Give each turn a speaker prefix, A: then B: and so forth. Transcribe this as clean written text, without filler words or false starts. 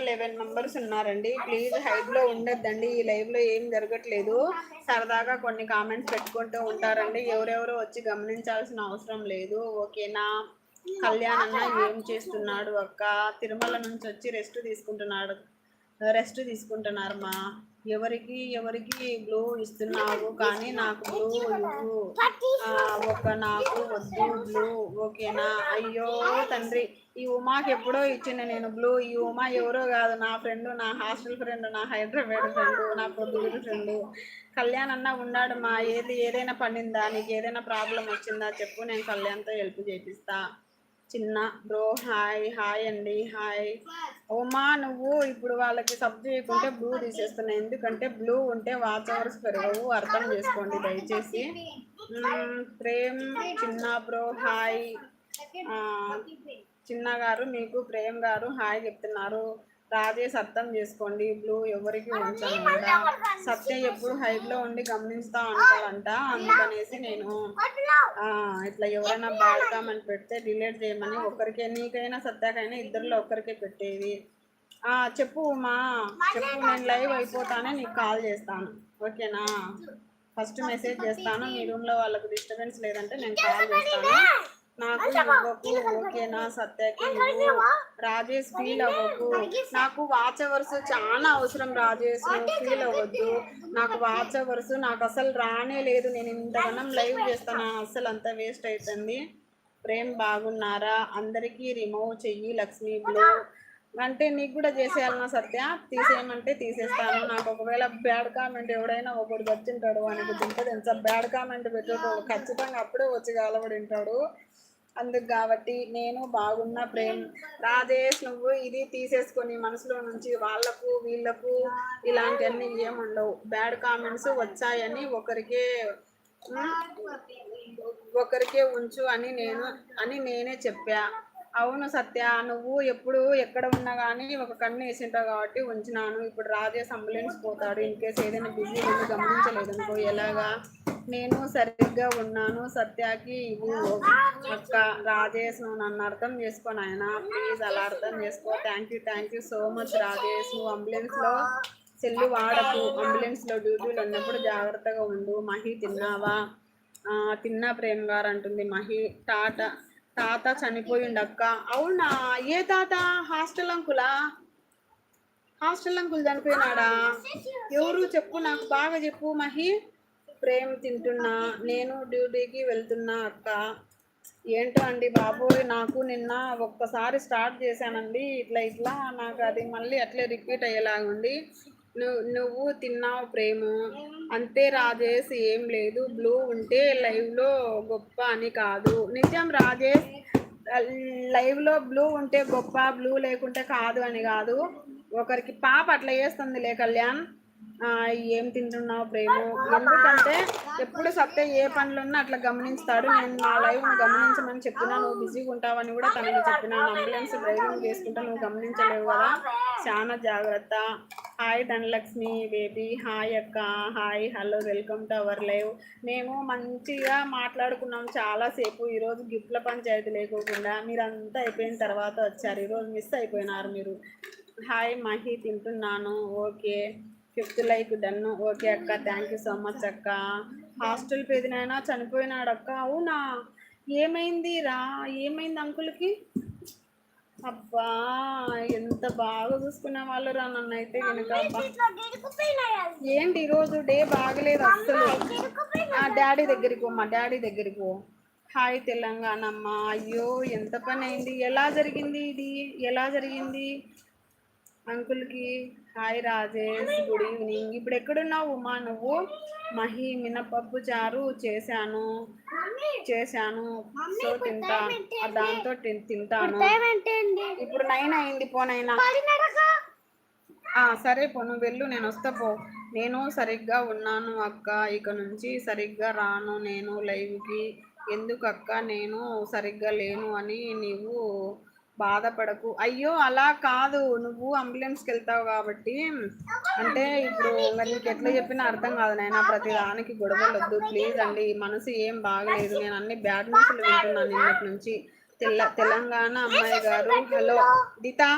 A: 11 members ఉన్నారండి. Please హైడ్లో ఉండొద్దండి. ఈ లైవ్లో ఏం జరగట్లేదు, సరదాగా కొన్ని కామెంట్స్ పెట్టుకుంటూ ఉంటారండి. ఎవరెవరో వచ్చి గమనించాల్సిన అవసరం లేదు, ఓకేనా? కళ్యాణ్ అన్న ఏం చేస్తున్నాడు అక్క? తిరుమల నుంచి వచ్చి రెస్ట్ తీసుకుంటున్నారమ్మా. ఎవరికి బ్లూ ఇస్తున్నావు, కానీ నాకు బ్లూ ఇవ్వు. నాకు వద్దు బ్లూ, ఓకేనా? అయ్యో తండ్రి, ఈ ఉమాకి ఎప్పుడో ఇచ్చిన నేను బ్లూ. ఈ ఉమా ఎవరో కాదు, నా ఫ్రెండ్, నా హాస్టల్ ఫ్రెండ్, నా హైదరాబాద్ ఫ్రెండ్, నా పొద్దుగురు ఫ్రెండ్. కళ్యాణ్ అన్న ఉన్నాడు మా. ఏదైనా పడిందా, నీకు ఏదైనా ప్రాబ్లం వచ్చిందా చెప్పు, నేను కళ్యాణ్తో హెల్ప్ చేపిస్తా. చిన్న బ్రో హాయ్ అండి, హాయ్. ఓమా నువ్వు ఇప్పుడు వాళ్ళకి సబ్ చేయకుంటే బ్లూ తీసేస్తున్నాయి, ఎందుకంటే బ్లూ ఉంటే వాచ్ అవర్స్ పెరగవు, అర్థం చేసుకోండి దయచేసి. ప్రేమ్ చిన్న బ్రో హాయ్. చిన్న గారు మీకు ప్రేమ్ గారు హాయ్ చెప్తున్నారు. రాజేష్ అర్థం చేసుకోండి, బ్లూ ఎవరికి ఉంచాను కూడా. సత్య ఎప్పుడు హైట్లో ఉండి గమనిస్తూ ఉంటారంట, అందుకనేసి నేను ఇట్లా ఎవరైనా బ్యాడ్ కామెంట్ పెడితే డిలీట్ చేయమని ఒకరికే, నీకైనా సత్యాకైనా ఇద్దరిలో ఒకరికే పెట్టేది. చెప్పు మా, చెప్పు. నేను లైవ్ అయిపోతానే నీకు కాల్ చేస్తాను, ఓకేనా? ఫస్ట్ మెసేజ్ చేస్తాను, మీ రూమ్లో వాళ్ళకు డిస్టర్బెన్స్ లేదంటే నేను కాల్ చేస్తాను. నాకు ఇవ్వకు, ఓకేనా? సత్యకి రాజేష్ ఫీల్ అవ్వకు. నాకు వాచ్ అవర్స్ చాలా అవసరం రాజేష్, ఫీల్ అవ్వద్దు. నాకు వాచ్ అవర్స్ నాకు అసలు రానే లేదు, నేను ఇంతగానం లైవ్ చేస్తాను, అసలు అంతా వేస్ట్ అవుతుంది. ప్రేమ్ బాగున్నారా? అందరికీ రిమూవ్ చెయ్యి లక్ష్మీ బ్లూ అంటే నీకు కూడా చేసేయాలన్నా సత్య, తీసేయమంటే తీసేస్తాను. నాకు ఒకవేళ బ్యాడ్ కామెంట్ ఎవడైనా ఒకటి వచ్చింటాడు, వానికి తింటుంది ఎంత బ్యాడ్ కామెంట్ పెట్టాడు, ఖచ్చితంగా అప్పుడే వచ్చి కాలబడింటాడు. అందుకు కాబట్టి నేను బాగున్నా. ప్రేమ్ రాజేష్ నువ్వు ఇది తీసేసుకొని మనసులో నుంచి, వాళ్ళకు వీళ్ళకు ఇలాంటివన్నీ ఏముండవు. బ్యాడ్ కామెంట్స్ వచ్చాయని ఒకరికే ఉంచు అని నేనే చెప్పా. అవును సత్య, నువ్వు ఎప్పుడు ఎక్కడ ఉన్నా కానీ ఒక కన్ను వేసింటావు కాబట్టి ఉంచినాను. ఇప్పుడు రాజేష్ అంబులెన్స్ పోతాడు, ఇన్కేస్ ఏదైనా బిజీ ఉండి గమనించలేదు అనుకో ఎలాగా. నేను సరిగ్గా ఉన్నాను, సత్యాకి ఇవ్వు అక్క. రాజేష్ నువ్వు నన్ను అర్థం చేసుకోను ఆయన, ప్లీజ్ అలా అర్థం చేసుకో. Thank you so much Rajesh. నువ్వు అంబులెన్స్లో సెల్లు వాడకు, అంబులెన్స్లో డ్యూటీలు ఉన్నప్పుడు జాగ్రత్తగా ఉండు. మహి తిన్నావా? తిన్నా ప్రేమ్ గారు అంటుంది మహి. తాత చనిపోయిండు అక్క. అవునా? ఏ తాత? హాస్టల్ అంకులా? హాస్టల్ అంకుల్ చనిపోయినాడా? ఎవరు చెప్పు, నాకు బాగా చెప్పు మహి. ప్రేమ్ తింటున్నా, నేను డ్యూటీకి వెళ్తున్నా అక్క. ఏంటో అండి బాబోయ్, నాకు నిన్న ఒక్కసారి స్టార్ట్ చేశానండి, ఇట్లా నాకు అది మళ్ళీ అట్లే రిపీట్ అయ్యేలాగుండి. నువ్వు తిన్నావు ప్రేము, అంతే రాజేష్, ఏం లేదు. బ్లూ ఉంటే లైవ్లో గొప్ప అని కాదు. నిజం రాజేష్, లైవ్లో బ్లూ ఉంటే గొప్ప, బ్లూ లేకుంటే కాదు అని కాదు. ఒకరికి పాప అట్లా చేస్తుందిలే కళ్యాణ్. ఏం తింటున్నావు ప్రేము? ఎందుకంటే ఎప్పుడు సత్య ఏ పనులున్నా అట్లా గమనిస్తాడు. నేను నా లైవ్ను గమనించమని చెప్పినా, నువ్వు బిజీగా ఉంటావని కూడా తనకి చెప్పినాను. అంబులెన్స్ డ్రైవింగ్ చేసుకుంటా నువ్వు గమనించలేవు కదా, చాలా జాగ్రత్త. హాయ్ ధనలక్ష్మి బేబీ, హాయ్ అక్క, hi, hello, welcome to our live. మేము మంచిగా మాట్లాడుకున్నాం చాలాసేపు. ఈరోజు గిఫ్ట్ల పంచాయతీ లేకోకుండా మీరంతా అయిపోయిన తర్వాత వచ్చారు, ఈరోజు మిస్ అయిపోయినారు మీరు. హాయ్ మహి, తింటున్నాను, okay. 5th like done, okay అక్క, థ్యాంక్ యూ సో మచ్ అక్క. హాస్టల్ పెదినైనా చనిపోయినాడు అక్క. అవునా? ఏమైంది అంకుల్కి? అబ్బా, ఎంత బాగా చూసుకునే వాళ్ళు రా నన్ను అయితే కనుక. ఏంటి ఈరోజు డే బాగలేదు అస్సలు. డాడీ దగ్గరికి పో. హాయ్ తెలంగాణ అమ్మ. అయ్యో ఎంత పని అయింది, ఎలా జరిగింది అంకుల్కి? Hi Rajesh, good evening. ఇప్పుడు ఎక్కడున్నావు ఉమా నువ్వు? మహి, మినపప్పు చారు చేశాను, సో దాంతో తింటాను. ఇప్పుడు 9 అయింది, పోనైనా సరే పో, నువ్వు వెళ్ళు, నేను వస్తా పో. నేను సరిగ్గా ఉన్నాను అక్క, ఇక నుంచి సరిగ్గా రాను నేను లైవ్కి. ఎందుకు అక్క నేను సరిగ్గా లేను అని నీవు బాధపడకు. అయ్యో అలా కాదు, నువ్వు అంబులెన్స్కి వెళ్తావు కాబట్టి. అంటే ఇప్పుడు నీకు ఎట్లా చెప్పినా అర్థం కాదు నాయన, ప్రతి దానికి గొడవలు వద్దు ప్లీజ్ అండి. మనసు ఏం బాగలేదు, నేను అన్ని బ్యాడ్ న్యూస్లు వింటున్నాను నిన్నటి నుంచి. తెలంగాణ అమ్మాయి గారు, హలో దితా,